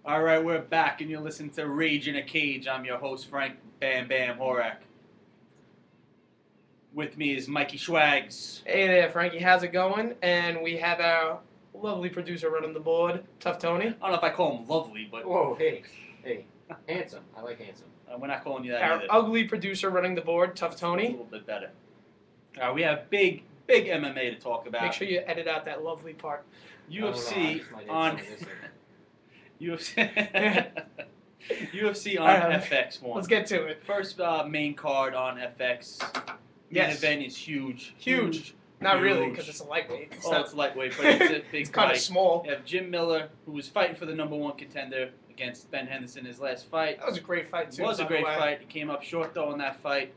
All right, we're back, and you're listening to Rage in a Cage. I'm your host, Frank BamBam Horak. With me is Mikey Schwaggs. Hey there, Frankie. How's it going? And we have our lovely producer running the board, Tough Tony. I don't know if I call him lovely, but Whoa, hey, handsome. I like handsome. we're not calling you that Our either. ugly producer running the board, Tough A Tony. little bit better. We have big MMA to talk about. Make sure you edit out that lovely part. UFC on UFC UFC on Alright, FX1. Let's get to it. First main card on FX. Main Yes. event is huge. Huge. Not really, Huge. because it's a lightweight. It's lightweight, but it's a big It's kind fight. of small. You have Jim Miller, who was fighting for the #1 contender against Ben Henderson in his last fight. That was a great fight, too. It was a by the great way. fight. He came up short, though, in that fight.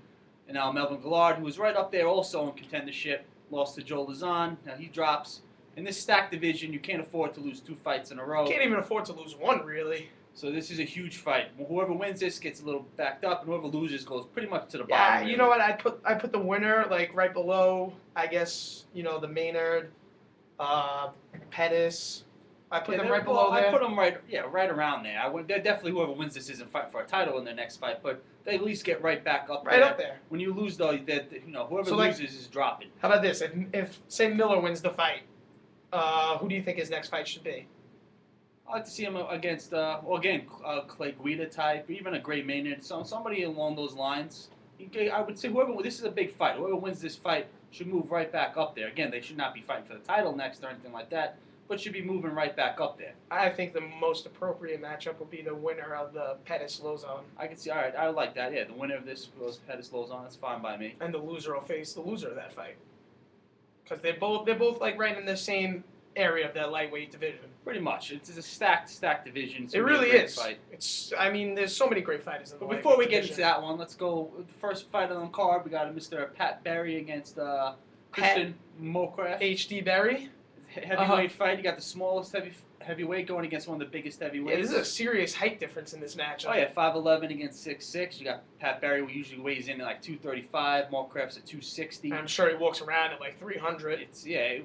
And now Melvin Gillard, who was right up there also in contendership, lost to Joe Lazan. Now he drops. In this stacked division, you can't afford to lose 2 fights in a row. Can't even afford to lose one, really. So this is a huge fight. Whoever wins this gets a little backed up, and whoever loses goes pretty much to the Yeah, bottom. you really. know what? I put the winner like right below. I guess the Maynard, Pettis. I put them right below there. I put them right around there. They're definitely whoever wins this isn't fighting for a title in their next fight, but they at least get right back up Right there. up there. When you lose, though, whoever So, like, loses is dropping. How about this? If say Miller wins the fight, who do you think his next fight should be? I'd like to see him against, Clay Guida type, or even a Gray Maynard, somebody along those lines. I would say this is a big fight. Whoever wins this fight should move right back up there. Again, they should not be fighting for the title next or anything like that, but should be moving right back up there. I think the most appropriate matchup would be the winner of the Pettis-Lozon. I can see, all right, I like that. Yeah, the winner of this goes Pettis Lozon. That's fine by me. And the loser will face the loser of that fight. Because they're both like right in the same area of that lightweight division. Pretty much. It's a stacked division. It's It gonna be a really great is. Fight. There's so many great fighters in the But lightweight before we get division. into that one, let's go with the first fight on the card. We got Mr. Pat Berry against Christian Mokraff. HD Berry. Heavyweight fight. You got the smallest heavyweight going against one of the biggest Yeah, heavyweights. this is a serious height difference in this matchup. Oh yeah, 5'11" against 6'6". You got Pat Berry, who usually weighs in at like 235. Mokraff's at 260. I'm sure he walks around at like 300.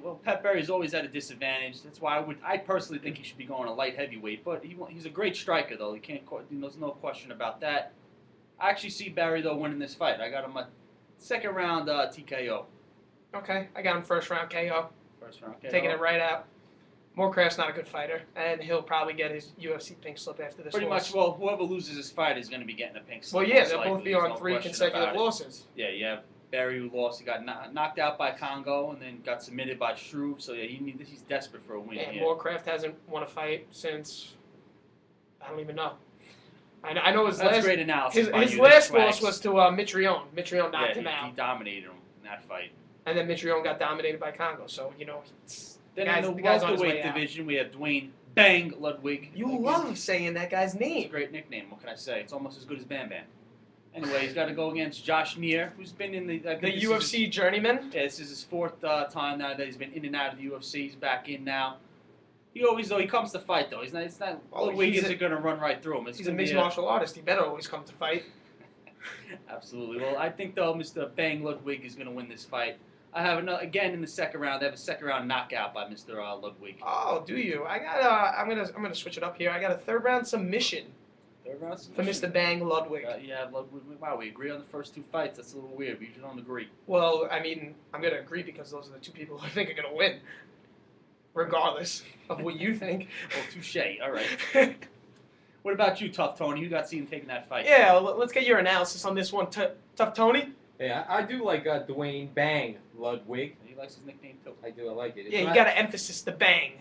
Well, Pat Berry's always at a disadvantage. That's why I personally think he should be going to light heavyweight. But he's a great striker, though. There's no question about that. I actually see Berry, though, winning this fight. I got him a second round TKO. Okay, I got him first round KO. First round KO. Taking it right out. Morecraft's not a good fighter, and he'll probably get his UFC pink slip after this Pretty loss. much, well, whoever loses this fight is going to be getting a pink slip. Well, yeah, most they'll likely. both be There's on no 3 question consecutive about it. losses. Yeah, you have Berry, who lost. He got knocked out by Congo and then got submitted by Struve. So, yeah, he's desperate for a win And here. Morecraft hasn't won a fight since, I don't even know. I know his That's last great analysis by his you, last Schwaggs. loss was to Mitrione. Mitrione knocked him He out, dominated him in that fight. and then Mitrione got dominated by Congo. So Then Guys- in the the guy's on his welterweight way out. division, we have Dwayne Bang Ludwig. you Again, love saying that guy's It's a name. great nickname. What can I say? It's almost as good as Bam Bam. Anyway, he's got to go against Josh Neer, who's been in the UFC journeyman. This is his 4th time now that he's been in and out of the UFC. He's back in now. He comes to fight though. It's not. Oh, Ludwig he's isn't going to run right through him. He's a mixed martial artist. He better always come to fight. Absolutely. Well, I think though Mr. Bang Ludwig is going to win this fight. I have another again in the second round. They have a second round knockout by Mr. Ludwig. Oh, do you? I got. I'm gonna switch it up here. I got a 3rd round submission Third round for submission. Mr. Bang Ludwig. Yeah, Ludwig. Wow, we agree on the first 2 fights. That's a little weird. We usually don't agree. Well, I mean, I'm gonna agree because those are the 2 people who I think are gonna win, regardless of what you think. Oh, touche. All right. What about you, Tough Tony? You got seen taking that fight? Yeah, let's get your analysis on this one, Tough Tony. Yeah, I do like Dwayne Bang Ludwig. He likes his nickname too. I do. I like it. Yeah, you gotta emphasis the bang.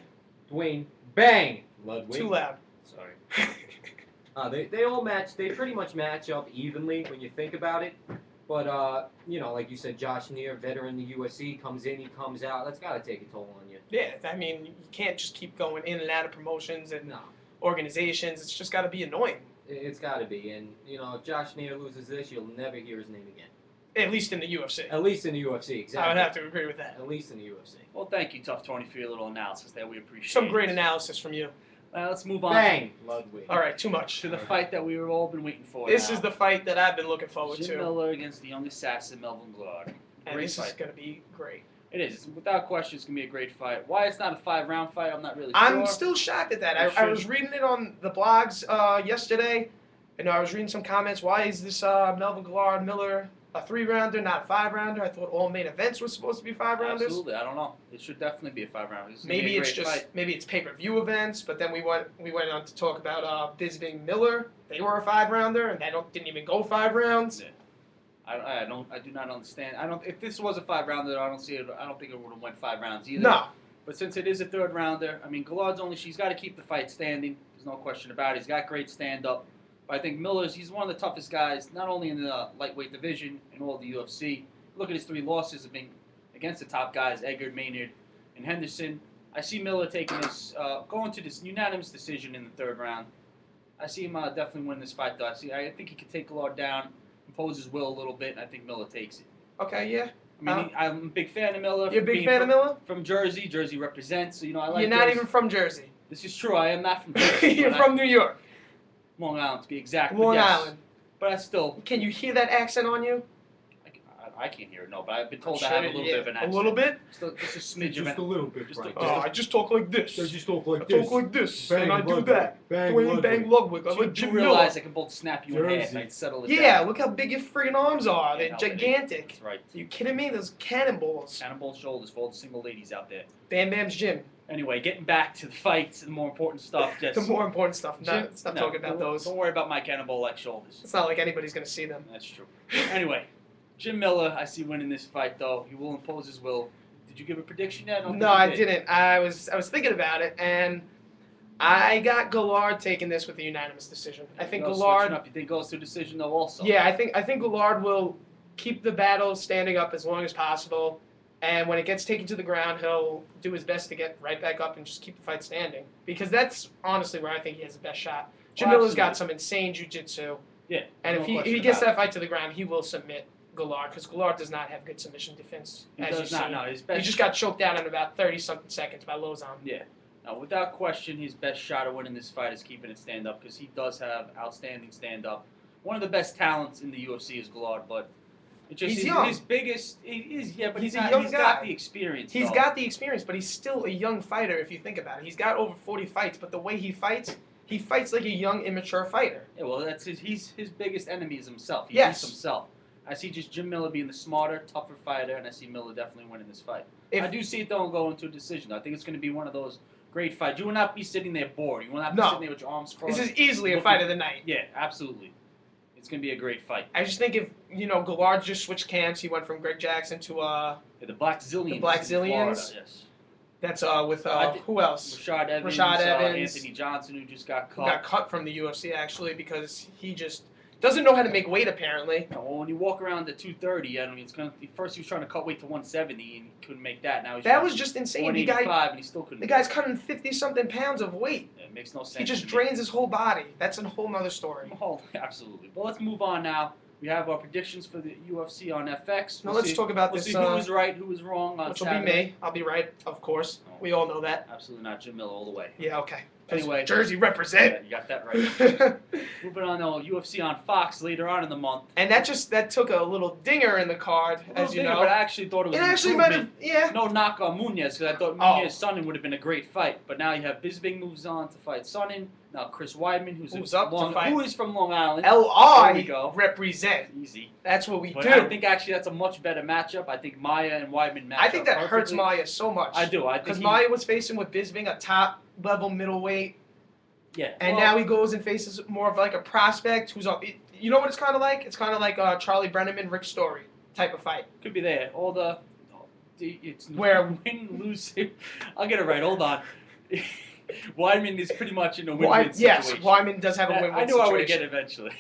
Dwayne Bang Ludwig. Too loud. Sorry. They all match. They pretty much match up evenly when you think about it. But like you said, Josh Neer, veteran in the UFC, comes in, he comes out. That's got to take a toll on you. Yeah, I mean, you can't just keep going in and out of promotions and No, organizations. It's just gotta be annoying. it's got to be. And if Josh Neer loses this, you'll never hear his name again. At least in the UFC. At least in the UFC, exactly. I would have to agree with that. At least in the UFC. Well, thank you, Tough Tony, for your little analysis there. We appreciate Some it. great analysis from you. Let's move on Bang Ludwig. All right, too much. to the fight that we've all been waiting for. This now. is the fight that I've been looking forward Jim to. Miller against the young assassin Melvin Gillard. And Great this fight. is going to be great. It is. Without question, it's going to be a great fight. Why it's not a 5-round fight, I'm not really I'm sure. still shocked at that. It I was should. reading it on the blogs yesterday, and I was reading some comments. Why is this Melvin Gillard Miller a 3-rounder, not a 5-rounder? I thought all main events were supposed to be 5-rounders. Absolutely. I don't know. It should definitely be a 5-rounder. Maybe it's just maybe it's pay-per-view events, but then we went on to talk about Bisping Miller. They were a 5-rounder, and didn't even go 5 rounds. Yeah. I do not understand. If this was a 5-rounder, I don't see it. I don't think it would have went 5 rounds either. No. But since it is a 3rd rounder, I mean, Gillard's she's got to keep the fight standing. There's no question about it. He's got great stand-up. But I think he's one of the toughest guys, not only in the lightweight division, in all the UFC. Look at his 3 losses have been against the top guys, Eggert, Maynard, and Henderson. I see Miller taking this, going to this unanimous decision in the 3rd round. I see him definitely win this fight, though. I think he can take Gillard down, impose his will a little bit, and I think Miller takes it. Okay, yeah. I mean, I'm a big fan of Miller. You're a big fan of Miller? From Jersey. Jersey represents, so, I like You're not Jersey. even from Jersey. This is true. I am not from Jersey. You're from New York. Long Island, to be exact. Long yes. Island. But I still... Can you hear that accent on you? I can't hear it, no, but I've been told I'm I have sure, a little bit of an accent. A little bit? Just a smidge of Just it. a little bit, Just a- right? just a- I just talk like this. They just talk like I this. talk like this, Bang, and I do Ludwig. that. Bang, Dwayne Ludwig. Bang Ludwig. I'm You like do Jim realize Miller. I can both snap you in half Jersey. and I'd settle it Yeah, down. look how big your friggin' arms are. They're Yeah, no, gigantic. That's right. Are you kidding me? Those cannonballs. Cannonball shoulders for all the single ladies out there. Bam Bam's gym. Anyway, getting back to the fights and the more important stuff. Just The more important stuff. Jim- Stop no, talking about those. Don't worry about my cannonball-like shoulders. It's not like anybody's gonna see them. That's true. Anyway, Jim Miller, I see winning this fight, though. He will impose his will. Did you give a prediction yet? No, I didn't. I was thinking about it, and I got Gillard taking this with a unanimous decision. I think Gillard. You think goes to decision though, also. Yeah, I think Gillard will keep the battle standing up as long as possible, and when it gets taken to the ground, he'll do his best to get right back up and just keep the fight standing. Because that's honestly where I think he has the best shot. Jim Miller's got some insane jiu-jitsu. Yeah. And no if he question gets about that fight to the ground, he will submit Gillard, because Gillard does not have good submission defense. it. He as does you've not. seen. No, his He best. just got choked down in about 30-something seconds by Lozon. Yeah. Now, without question, his best shot of winning this fight is keeping it stand up because he does have outstanding stand up. One of the best talents in the UFC is Gillard, but it just He's young. his biggest. He is, yeah, but He's he's, a not, young he's guy. got the experience. He's though. got the experience, but he's still a young fighter if you think about it. He's got over 40 fights, but the way he fights like a young, immature fighter. Yeah, well, that's his biggest enemy is himself. He Yes. beats himself. I see just Jim Miller being the smarter, tougher fighter, and I see Miller definitely winning this fight. I do see it though going to a decision. I think it's going to be one of those great fights. You will not be sitting there bored. You will not be No. sitting there with your arms crossed. This is easily a Looking- fight of the night. Yeah, absolutely. It's going to be a great fight. I just think if, Gillard just switched camps, he went from Greg Jackson to, Yeah, the Black Zillions. The Black in Florida, Zillions? yes. that's with, I think- who else? Rashad Evans, Rashad Evans. Anthony Johnson, who just got Who cut. got cut from the UFC, actually, because he just doesn't know how to make weight, apparently. You know, well, when you walk around to 230, I mean, it's gonna. First, he was trying to cut weight to 170 and he couldn't make that. Now he's That trying was to just insane. 185 and he still couldn't. The do guy's it. cutting 50-something pounds of weight. Yeah, it makes no sense. He just to me. drains his whole body. That's a whole nother story. Oh, absolutely. But let's move on now. We have our predictions for the UFC on FX. Now let's talk about We'll this, see who was right, who was wrong on which will be Saturday. me. I'll be right, of course. Oh. We all know that. Absolutely not. Jim Miller all the way. Yeah, okay. 'Cause Anyway. Jersey Yeah, represent. you got that right. Moving on to UFC on Fox later on in the month. And that took a little dinger in the card, as you know. But I actually thought it was It an actually might improvement. have, yeah. No knock on Munez, because I thought Oh. Munez Sonnen would have been a great fight. But now you have Bisping moves on to fight Sonnen. Now Chris Weidman, who's up to fight. who is from Long Island. There we LI go. represent. Easy. That's what we But do. I think actually that's a much better matchup. I think Maya and Weidman match I think up that hurts perfectly. Maya so much. I do. I think Because he- Maya was facing with Bisping, a top-level middleweight, Yeah. and well, now he goes and faces more of like a prospect who's up. You know what it's kind of like? It's kind of like Charlie Brenneman, Rick Story type of fight. could be there. All the it's Where- win lose. I'll get it right. Hold on. Weidman is pretty much in a win-win Yes, situation. Wyman does have a win-win I knew situation. I would get it eventually.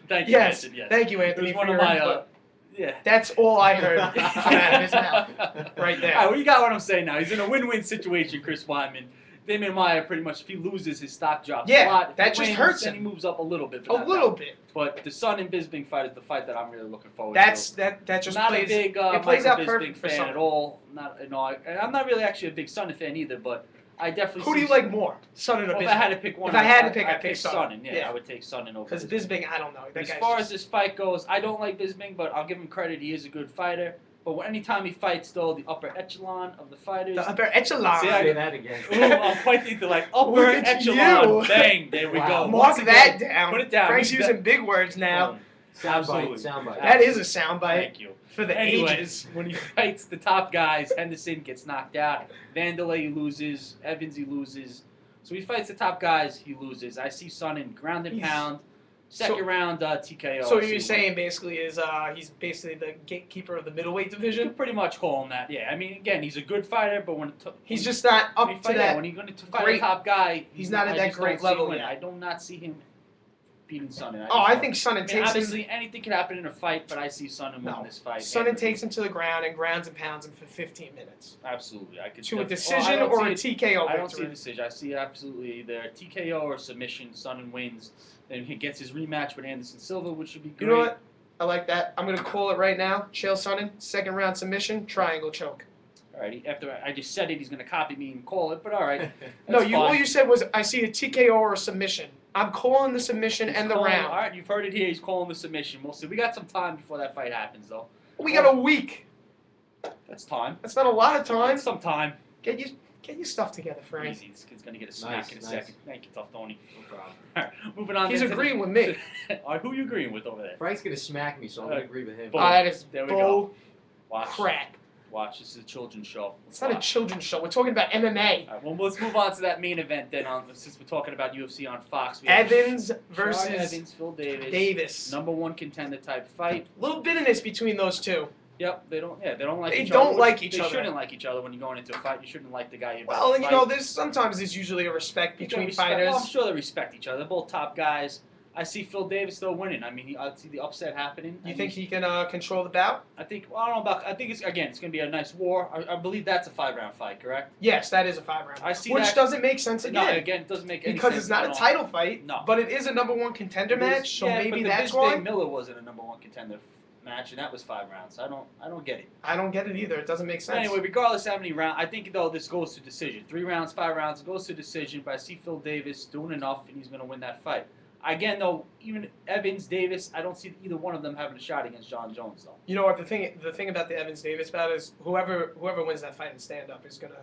Thank you. Yes, Mason, yes. thank you, It Anthony, was for one of your my. input. Yeah. That's all I heard come out of his mouth right there. All right, well, you got what I'm saying now. He's in a win-win situation, Chris Weidman. Damian Maya, pretty much, if he loses, his stock drops a Yeah, lot. If that he just wins, hurts then him. he moves up a little bit. A but not little that. bit. But the Son and Bisping fight is the fight that I'm really looking forward That's to. that just not plays. a big it plays Michael out Bisping perfect for fan Son. at all. And I'm not really actually a big Son fan either, but I definitely Who do see you like more, Son and Well, Bisping? if I had to pick one, If I had to I'd pick, I'd pick Son. Son. Yeah, Yeah. I would take Son over Because Bisping. Bisping, I don't know. That As guy's far just- as this fight goes, I don't like Bisping, but I'll give him credit. He is a good fighter. But anytime he fights, though, the upper echelon of the fighters. The upper echelon. See, Say that again. Ooh, I'm pointing to like upper Look at echelon. you. Bang! There we Wow. go. Mark Once that again, down. Put it down. Frank's He's using big words now. Boom. Soundbite. Absolutely. Soundbite. That is a soundbite Thank you. for the Anyway, ages. when he fights the top guys, Henderson gets knocked out. Vanderlei loses. Evans he loses. So he fights the top guys, he loses. I see Sonnen ground and He's- pound. Second round TKO. So I what see you're him saying basically is he's basically the gatekeeper of the middleweight You can division. pretty much call him that. Yeah, I mean, again, he's a good fighter, but He's just not up when he to fight, that. when he's going to fight great- a top guy, he's not at I that just great don't see him level win. yet. I do not see him beating Sonnen. Oh, I think Sonnen I mean, takes him. obviously anything can happen in a fight, but I see Sonnen No. win this fight. Sonnen takes him to the ground and grounds and pounds him for 15 minutes. Absolutely, I could To a I decision don't or a see TKO I don't see a victory. decision. I see absolutely either TKO or submission. Sonnen wins, then he gets his rematch with Anderson Silva, which would be great. You know what? I like that. I'm going to call it right now. Chael Sonnen, second round submission, triangle choke. Alrighty, after I just said it, he's going to copy me and call it, but all right. No, that's all fine. you said was I see a TKO or a submission. I'm calling the submission He's and the calling- round. All right, you've heard it here. He's calling the submission. We'll see. We got some time before that fight happens, though. We got a week. That's time. That's not a lot of time. That's some time. Get your stuff together, Frank. Easy. This kid's going to get a smack Nice, in a nice. second. Thank you, Tough Tony. No problem. All right, moving on. He's then to agreeing with me. All right, who are you agreeing with over there? Frank's gonna smack me, so I'm gonna agree with him. Boom. That is There we bull go. Watch. crap. Watch. This is a children's show. It's not a children's show. We're talking about MMA. All right, well, let's move on to that main event then. Since we're talking about UFC on Fox, we have Evans Schwaggs versus Evans, Phil Davis, Davis. number one contender type fight. Little bitterness between those two. Yep, they don't. Yeah, they don't like. They each don't other, like which each they other. shouldn't like each other when you're going into a fight. You shouldn't like the guy you're about Well, to and you fight. know, there's usually a respect You between can respect- fighters. Well, I'm sure they respect each other. They're both top guys. I see Phil Davis though winning. I mean, I see the upset happening. You think he can control the bout? I think. Well, I don't know about. I think it's going to be a nice war. I believe that's a 5-round fight, correct? Yes, that is a 5-round. I see Which that. doesn't make sense No, again. again, it doesn't make any Because sense. it's not I a don't- title fight, No. but it is a number one contender match, so yeah, maybe but that's the why. Big Miller wasn't a number one contender match, and that was 5 rounds. I don't get it. I don't get it either. It doesn't make sense. Anyway, regardless of how many rounds, I think though this goes to decision. 3 rounds, 5 rounds, it goes to decision. But I see Phil Davis doing enough, and he's going to win that fight. Again, though, even Evans, Davis, I don't see either one of them having a shot against John Jones, though. You know what? The thing about the Evans Davis bout is whoever wins that fight in stand up is gonna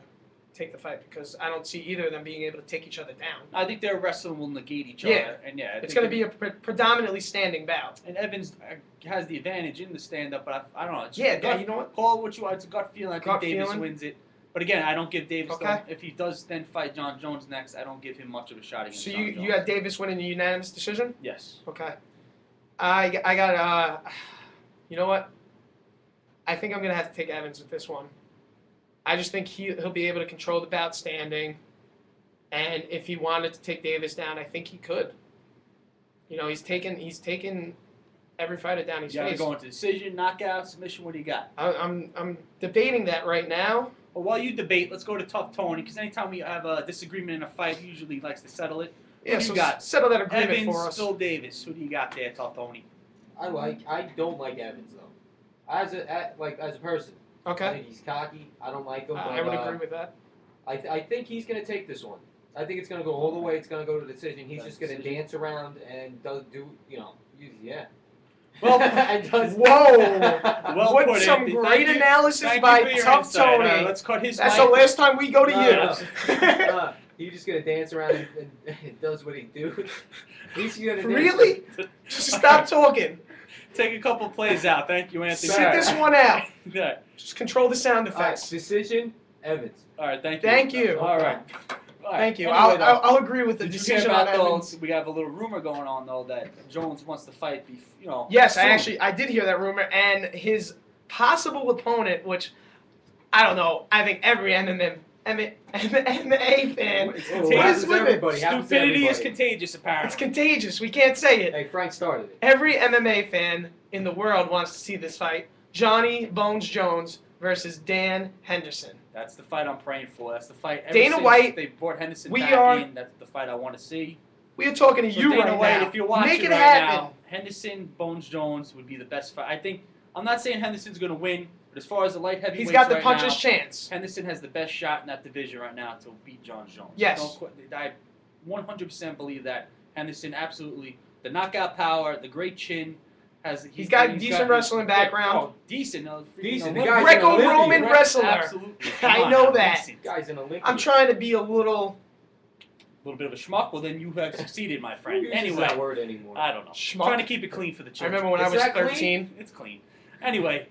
take the fight because I don't see either of them being able to take each other down. I think their wrestling will negate each Yeah. other, and yeah, It's gonna be a predominantly standing bout. And Evans has the advantage in the stand-up, but I don't know. It's Yeah, a gut, you know what? call it what you want. It's a gut feeling. I think Gut Davis feeling. wins it. But again, I don't give Davis. Okay. If he does then fight John Jones next, I don't give him much of a shot against So John you Jones. got Davis winning a unanimous decision? Yes. Okay. I got you know what? I think I'm gonna have to take Evans with this one. I just think he'll be able to control the bout standing, and if he wanted to take Davis down, I think he could. You know, he's taken every fighter down he's You gotta faced. go into decision, knockout, submission. What do you got? I'm debating that right now. Well, while you debate, let's go to Tough Tony, because anytime we have a disagreement in a fight, he usually likes to settle it. Yeah, do so you got? settle that agreement Evans, for us. Phil Davis. Who do you got there, Tough Tony? I don't like Evans though. As a person, I Okay, think he's cocky. I don't like him. But, I would agree with that. I think he's gonna take this one. I think it's gonna go all the way. It's gonna go to the decision. He's just gonna Decision. dance around and yeah. Well, And does- Whoa! Well What put, some Anthony. great Thank you. analysis Thank by you for your Tough insight. All Tony. right, let's cut his That's mic. the last time we go to No, you. He's just gonna dance around and does what he do. He's gonna dance. Really? Just stop talking. Take a couple plays out. Thank you, Anthony. Sit this one out. Yeah. Just control the sound All right, effects. decision, Evans. All right, thank you. Thank you. All right. All right. Thank you. Anyway, though, I'll agree with the did you hear decision on about Evans. those? We have a little rumor going on though that Jones wants to fight. Yes, soon. I did hear that rumor, and his possible opponent, which I don't know, I think every MMA fan. It's Oh, What contagious. is with it? everybody. Happens to Stupidity is everybody. contagious, apparently. It's contagious. We can't say it. Hey, Frank started it. Every MMA fan in the world wants to see this fight: Johnny Bones Jones versus Dan Henderson. That's the fight I'm praying for. That's the fight. Ever Dana since White, they brought Henderson we back are- in. That's the fight I want to see. We are talking to So you Dana right White, now. if you're watching Make it right happen. now, Henderson, Bones Jones would be the best fight. I think. I'm not saying Henderson's going to win, but as far as the light heavyweights He's got the right puncher's now, chance. Henderson has the best shot in that division right now to beat John Jones. Yes. I 100% believe that. Henderson, absolutely. The knockout power, the great chin, He's got decent wrestling background. Oh, decent. Decent. The Olympic- guy's an Greco-Roman Olympian. wrestler. Absolutely. I Come on know now, that. decent. Guy's an Olympian. I'm trying to be a little little bit of a schmuck. Well, then you have succeeded, my Who friend. uses Anyway, that word anymore? I don't know. schmuck. Trying to keep it clean for the I children. remember when I Is was that clean? 13. It's clean. Anyway,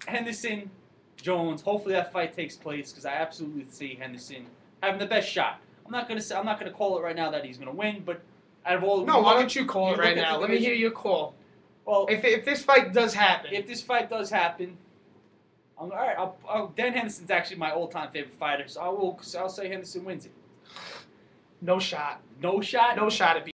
Henderson, Jones. Hopefully that fight takes place because I absolutely see Henderson having the best shot. I'm not gonna call it right now that he's gonna win, but out of all, No, why don't you call you it look right at now? the Let me division- hear your call. Well, If this fight does happen, if this fight does happen, all right. Dan Henderson's actually my all-time favorite fighter, so I'll say Henderson wins it. no shot. No shot. No shot at